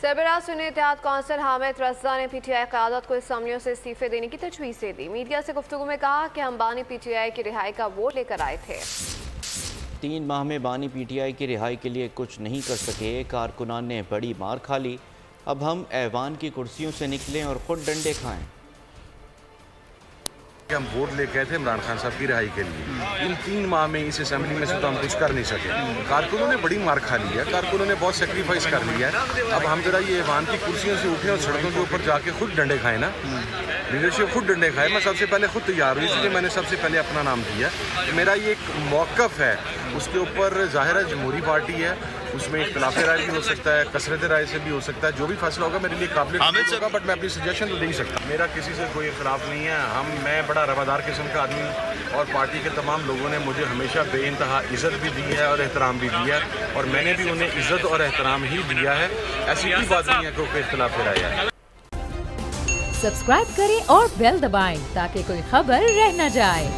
سربراہ سنی اتحاد کونسل حامد رضا نے پی ٹی آئی قیادت کو اسمبلیوں سے استعفے دینے کی تجویز دے دی۔ میڈیا سے گفتگو میں کہا کہ ہم بانی پی ٹی آئی کی رہائی کا ووٹ لے کر آئے تھے۔ 3 ماہ میں بانی پی ٹی آئی کی رہائی کے لیے کچھ نہیں کر سکے، کارکنان نے بڑی مار کھا لی، اب ہم ایوان کی کرسیوں سے نکلیں اور خود ڈنڈے کھائیں۔ ہم ووٹ لے کے تھے عمران خان صاحب کی رہائی کے لیے، ان 3 ماہ میں اس اسمبلی میں سے تو ہم کچھ کر نہیں سکے۔ کارکنوں نے بڑی مار کھا لی ہے، کارکنوں نے بہت سیکریفائس کر لیا ہے۔ اب ہم ذرا یہ ایوان کی کرسیوں سے اٹھیں اور سڑکوں کے اوپر جا کے خود ڈنڈے کھائیں نا، لیڈرشپ خود ڈنڈے کھائے۔ میں سب سے پہلے خود تیار ہوئی، اس لیے میں نے سب سے پہلے اپنا نام دیا۔ میرا یہ ایک موقف ہے، اس کے اوپر ظاہر ہے جمہوری پارٹی ہے، اس میں اختلاف رائے بھی ہو سکتا ہے، کثرت رائے سے بھی ہو سکتا ہے، جو بھی فیصلہ ہوگا میرے لیے قابل ہوگا، بٹ میں اپنی سجیشن تو دے ہی سکتا ہوں۔ میرا کسی سے کوئی اختلاف نہیں ہے، میں بڑا روادار قسم کا آدمی ہوں، اور پارٹی کے تمام لوگوں نے مجھے ہمیشہ بے انتہا عزت بھی دی ہے اور احترام بھی دیا ہے، اور میں نے بھی انہیں عزت اور احترام ہی دیا ہے۔ ایسی کوئی بات نہیں ہے کہ کوئی اختلاف رائے ہے۔ سبسکرائب کریں اور بیل دبائیں تاکہ کوئی خبر رہ نہ جائے۔